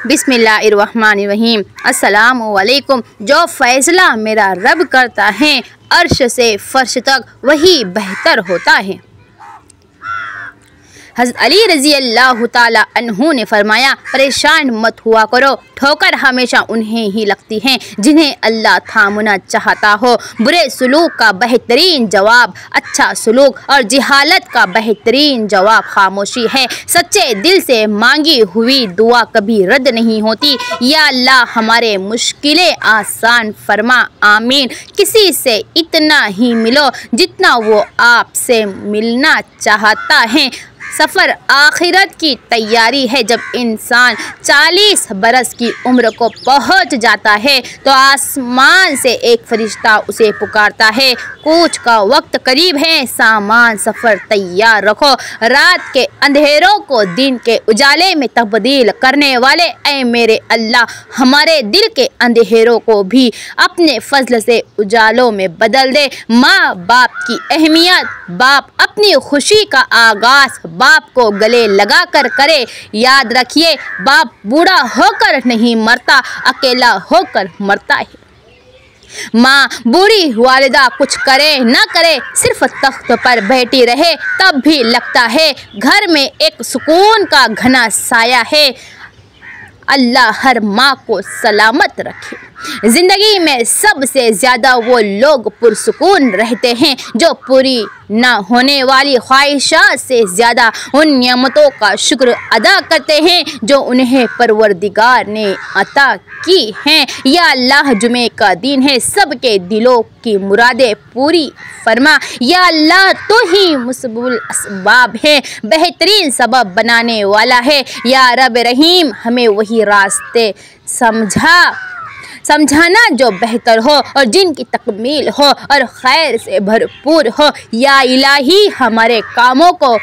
बिस्मिल्लाहिर्रहमानिर्रहीम। अस्सलामु अलैकुम। जो फ़ैसला मेरा रब करता है अर्श से फ़र्श तक वही बेहतर होता है। हज़रत अली रज़ी अल्लाह ताला अन्हु ने फरमाया, परेशान मत हुआ करो, ठोकर हमेशा उन्हें ही लगती है जिन्हें अल्लाह थामना चाहता हो। बुरे सलूक का बेहतरीन जवाब अच्छा सलूक और जिहालत का बेहतरीन जवाब खामोशी है। सच्चे दिल से मांगी हुई दुआ कभी रद्द नहीं होती। या अल्लाह हमारे मुश्किलें आसान फरमा, आमीन। किसी से इतना ही मिलो जितना वो आपसे मिलना चाहता है। सफ़र आखिरत की तैयारी है। जब इंसान 40 बरस की उम्र को पहुंच जाता है तो आसमान से एक फरिश्ता उसे पुकारता है, कूच का वक्त करीब है, सामान सफ़र तैयार रखो। रात के अंधेरों को दिन के उजाले में तब्दील करने वाले ऐ मेरे अल्लाह, हमारे दिल के अंधेरों को भी अपने फजल से उजालों में बदल दे। माँ बाप की अहमियत, बाप अपनी खुशी का आगाज़ बाप को गले लगा कर करे। याद रखिए, बाप बूढ़ा होकर नहीं मरता, अकेला होकर मरता है। माँ बूढ़ी वालिदा कुछ करे न करे, सिर्फ तख्त पर बैठी रहे तब भी लगता है घर में एक सुकून का घना साया है। अल्लाह हर माँ को सलामत रखे। ज़िंदगी में सबसे ज़्यादा वो लोग पुरसुकून रहते हैं जो पूरी ना होने वाली ख्वाहिशात से ज़्यादा उन नियमतों का शुक्र अदा करते हैं जो उन्हें परवरदिगार ने अता की हैं। या अल्लाह, जुमे का दिन है, सबके दिलों की मुरादें पूरी फरमा। या अल्लाह, तो ही मुसब्बिबुल असबाब है, बेहतरीन सबब बनाने वाला है। या रब रहीम, हमें वही रास्ते समझाना जो बेहतर हो और जिनकी तकमील हो और खैर से भरपूर हो। या इलाही, हमारे कामों को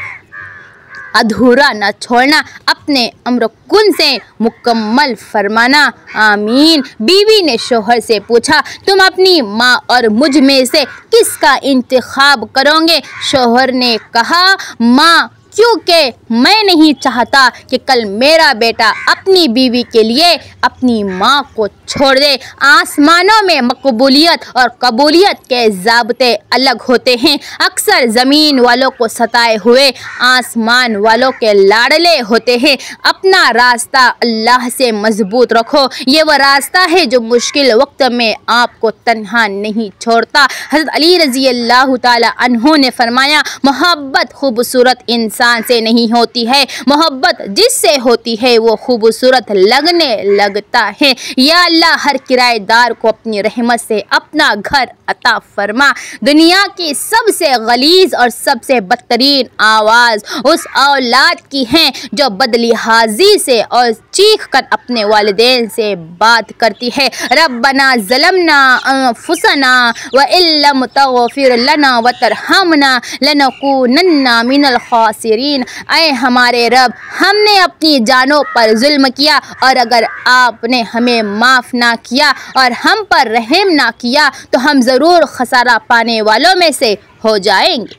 अधूरा न छोड़ना, अपने अम्र कुन से मुकम्मल फरमाना, आमीन। बीवी ने शोहर से पूछा, तुम अपनी माँ और मुझ में से किसका इंतखाब करोगे? शोहर ने कहा, माँ, क्योंकि मैं नहीं चाहता कि कल मेरा बेटा अपनी बीवी के लिए अपनी माँ को छोड़ दे। आसमानों में मकबूलियत और कबूलियत के ज़ाब्ते अलग होते हैं। अक्सर ज़मीन वालों को सताए हुए आसमान वालों के लाडले होते हैं। अपना रास्ता अल्लाह से मजबूत रखो, ये वह रास्ता है जो मुश्किल वक्त में आपको तन्हा नहीं छोड़ता। हज़रत अली रज़ी अल्लाह ताला अन्हु ने फरमाया, मोहब्बत खूबसूरत इंसान से नहीं होती है, मोहब्बत जिससे होती है वो खूबसूरत लगने लगता है। या अल्लाह, हर किराएदार को अपनी रहमत से अपना घर अता फरमा। दुनिया की सबसे गलीज और सबसे बदतरीन आवाज़ उस औलाद की है जो बदलिहाजी से और चीख कर अपने वालिदैन से बात करती है, रब्बना ज़लमना अनफुसना व इल्लम तग़फिर लना व तरहमना लनकूनन्ना मिनल खासिरीन। ऐ हमारे रब, हमने अपनी जानों पर जुल्म किया और अगर आपने हमें माफ़ ना किया और हम पर रहम ना किया तो हम ज़रूर खसारा पाने वालों में से हो जाएंगे।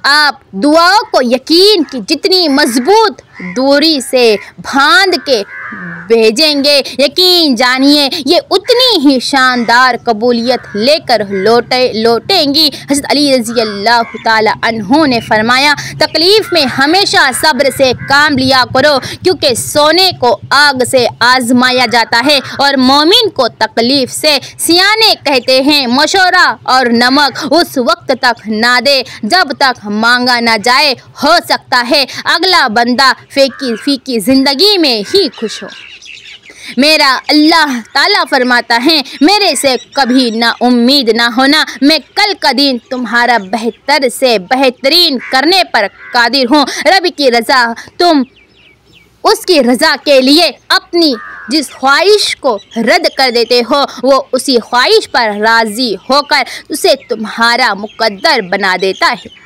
आप दुआओं को यकीन की जितनी मजबूत दूरी से बांध के भेजेंगे, यकीन जानिए ये उतनी ही शानदार कबूलियत लेकर लौटेंगी। हज़रत अली रज़ी अल्लाह ताला अन्हु ने फरमाया, तकलीफ़ में हमेशा सब्र से काम लिया करो, क्योंकि सोने को आग से आजमाया जाता है और मोमिन को तकलीफ़ से। सियाने कहते हैं, मशवरा और नमक उस वक्त तक ना दे जब तक मांगा ना जाए। हो सकता है अगला बंदा फीकी ज़िंदगी में ही खुश हो। मेरा अल्लाह ताला फरमाता है, मेरे से कभी ना उम्मीद ना होना, मैं कल का दिन तुम्हारा बेहतर से बेहतरीन करने पर कादिर हूँ। रब की रज़ा, तुम उसकी रज़ा के लिए अपनी जिस ख्वाहिश को रद्द कर देते हो वो उसी ख्वाहिश पर राज़ी होकर उसे तुम्हारा मुकद्दर बना देता है।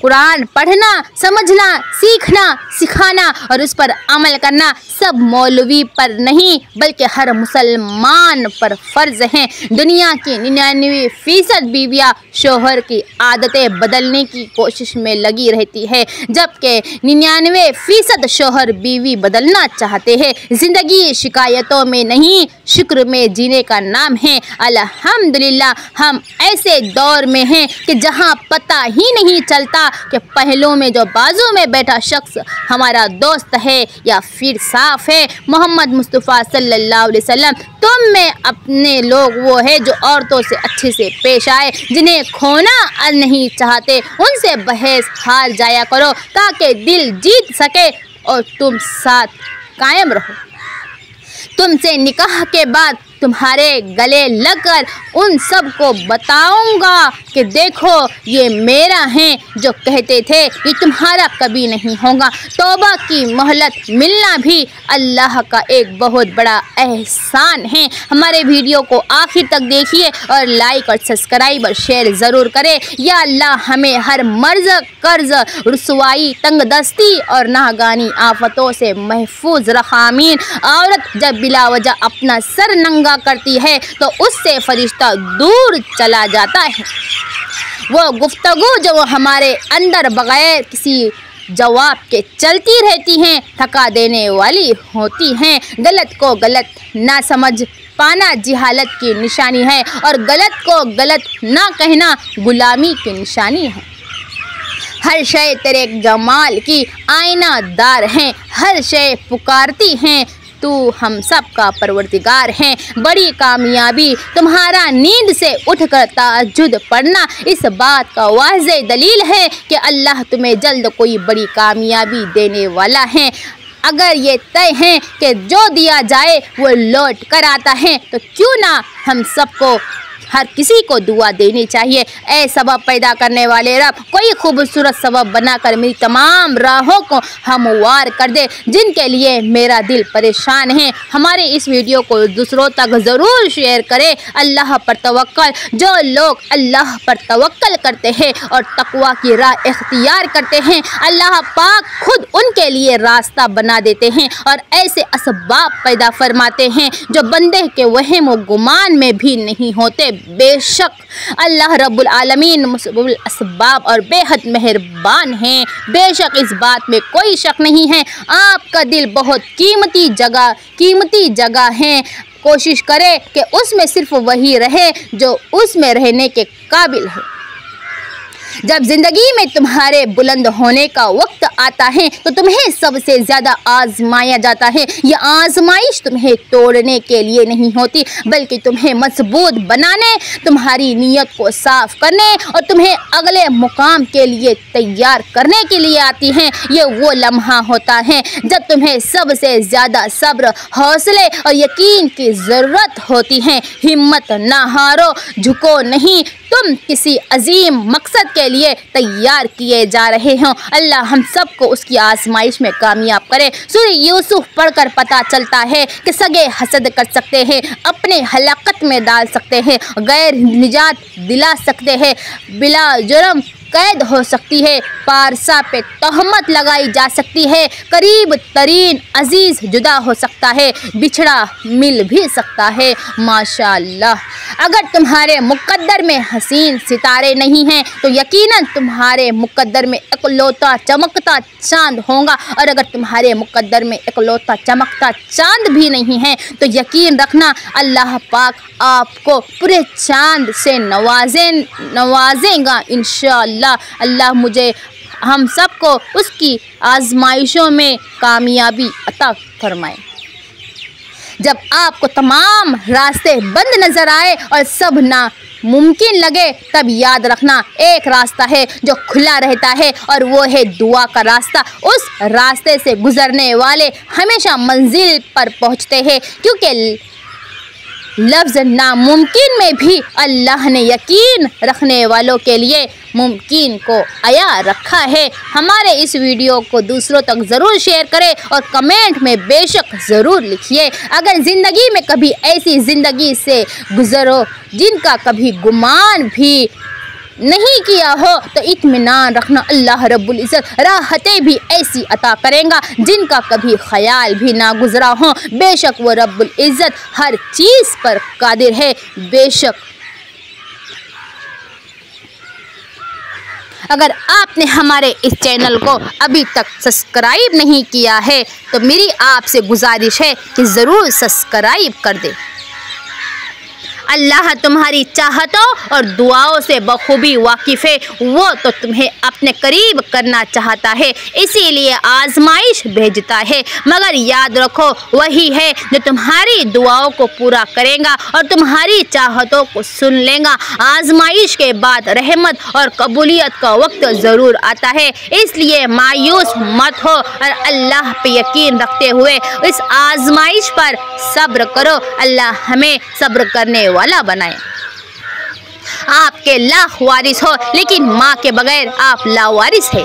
कुरान पढ़ना, समझना, सीखना, सिखाना और उस पर अमल करना सब मौलवी पर नहीं बल्कि हर मुसलमान पर फ़र्ज़ हैं। दुनिया की 99% बीवियाँ शोहर की आदतें बदलने की कोशिश में लगी रहती है, जबकि 99% शोहर बीवी बदलना चाहते हैं। ज़िंदगी शिकायतों में नहीं, शुक्र में जीने का नाम है। अल्हम्दुलिल्लाह हम ऐसे दौर में हैं कि जहां पता ही नहीं चलता कि पहलू में जो बाजू में बैठा शख्स हमारा दोस्त है या फिर साफ है। मोहम्मद मुस्तफ़ा सल्लल्लाहु अलैहि वसल्लम तुम में अपने लोग वो है जो औरतों से अच्छे से पेश आए, जिन्हें खोना नहीं चाहते, उनसे बहस हार जाया करो ताकि दिल जीत सके और तुम साथ कायम रहो। तुमसे निकाह के बाद तुम्हारे गले लगकर उन सब को बताऊंगा कि देखो ये मेरा है, जो कहते थे ये तुम्हारा कभी नहीं होगा। तौबा की मोहलत मिलना भी अल्लाह का एक बहुत बड़ा एहसान है। हमारे वीडियो को आखिर तक देखिए और लाइक और सब्सक्राइब और शेयर ज़रूर करें। या अल्लाह हमें हर मर्ज, कर्ज, रुसवाई, तंगदस्ती और नाहगानी आफतों से महफूज रखा आमीन। औरत जब बिला वजह अपना सर नंगा करती है तो उससे फरिश्ता दूर चला जाता है। वो गुफ्तगू जो हमारे अंदर बगैर किसी जवाब के चलती रहती हैं, थका देने वाली होती हैं। गलत को गलत ना समझ पाना जिहालत की निशानी है और गलत को गलत ना कहना गुलामी की निशानी है। हर शय तेरे जमाल की आईनादार हैं, हर शय पुकारती हैं, तू हम सब का परवरदिगार है। बड़ी कामयाबी तुम्हारा नींद से उठकर तहज्जुद पढ़ना इस बात का वाज़ेह दलील है कि अल्लाह तुम्हें जल्द कोई बड़ी कामयाबी देने वाला है। अगर ये तय है कि जो दिया जाए वो लौट कर आता है तो क्यों ना हम सबको हर किसी को दुआ देनी चाहिए। ऐ सबब पैदा करने वाले रब, कोई खूबसूरत सबब बनाकर मेरी तमाम राहों को हमवार कर दे जिनके लिए मेरा दिल परेशान है। हमारे इस वीडियो को दूसरों तक ज़रूर शेयर करें। अल्लाह पर तवक्कल, जो लोग अल्लाह पर तवक्कल करते हैं और तकवा की राह इख्तियार करते हैं, अल्लाह पाक खुद उनके लिए रास्ता बना देते हैं और ऐसे असबाब पैदा फरमाते हैं जो बंदे के वहम व गुमान में भी नहीं होते। बेशक अल्लाह रब्बुल आलमीन मुसब्बिबुल असबाब और बेहद मेहरबान हैं। बेशक इस बात में कोई शक नहीं है, आपका दिल बहुत कीमती जगह है। कोशिश करें कि उसमें सिर्फ वही रहे जो उसमें रहने के काबिल है। जब ज़िंदगी में तुम्हारे बुलंद होने का वक्त आता है तो तुम्हें सबसे ज़्यादा आजमाया जाता है। यह आजमाइश तुम्हें तोड़ने के लिए नहीं होती बल्कि तुम्हें मजबूत बनाने, तुम्हारी नीयत को साफ करने और तुम्हें अगले मुकाम के लिए तैयार करने के लिए आती है। ये वो लम्हा होता है जब तुम्हें सबसे ज़्यादा सब्र, हौसले और यकीन की ज़रूरत होती है। हिम्मत ना हारो, झुको नहीं, तुम किसी अजीम मकसद के लिए तैयार किए जा रहे हो। अल्लाह हम सबको उसकी आजमाइश में कामयाब करे। सूरह यूसुफ पढ़कर पता चलता है कि सगे हसद कर सकते हैं, अपने हलाकत में डाल सकते हैं, गैर निजात दिला सकते हैं, बिला जुर्म कैद हो सकती है, पारसा पे तहमत लगाई जा सकती है, करीब तरीन अजीज जुदा हो सकता है, बिछड़ा मिल भी सकता है। माशाअल्लाह, अगर तुम्हारे मुकद्दर में हसीन सितारे नहीं हैं तो यकीनन तुम्हारे मुकद्दर में इकलौता चमकता चांद होगा, और अगर तुम्हारे मुकद्दर में इकलौता चमकता चांद भी नहीं है तो यकीन रखना अल्लाह पाक आपको पूरे चांद से नवाजेगा इंशाअल्लाह। अल्लाह मुझे हम सबको उसकी आजमाइशों में कामयाबी अता फरमाए। जब आपको तमाम रास्ते बंद नजर आए और सब नामुमकिन लगे तब याद रखना एक रास्ता है जो खुला रहता है और वो है दुआ का रास्ता। उस रास्ते से गुजरने वाले हमेशा मंजिल पर पहुंचते हैं, क्योंकि लफ्ज़ नामुमकिन में भी अल्लाह ने यकीन रखने वालों के लिए मुमकिन को आया रखा है। हमारे इस वीडियो को दूसरों तक ज़रूर शेयर करें और कमेंट में बेशक ज़रूर लिखिए। अगर ज़िंदगी में कभी ऐसी ज़िंदगी से गुज़रो जिनका कभी गुमान भी नहीं किया हो तो इत्मीनान रखना, अल्लाह रब्बुल इज़्ज़त राहतें भी ऐसी अता करेगा जिनका कभी ख्याल भी ना गुजरा हो। बेशक वो रब्बुल इज़्ज़त हर चीज़ पर कादिर है। बेशक अगर आपने हमारे इस चैनल को अभी तक सब्सक्राइब नहीं किया है तो मेरी आपसे गुजारिश है कि ज़रूर सब्सक्राइब कर दें। अल्लाह तुम्हारी चाहतों और दुआओं से बखूबी वाकिफ़ है। वो तो तुम्हें अपने करीब करना चाहता है, इसीलिए आजमाइश भेजता है। मगर याद रखो वही है जो तुम्हारी दुआओं को पूरा करेगा और तुम्हारी चाहतों को सुन लेगा। आजमाइश के बाद रहमत और कबूलियत का वक्त ज़रूर आता है, इसलिए मायूस मत हो और अल्लाह पे यकीन रखते हुए इस आजमाइश पर सब्र करो। अल्लाह हमें सब्र करने वाला बनाए। आपके लाख वारिस हो लेकिन माँ के बगैर आप लावारिस है।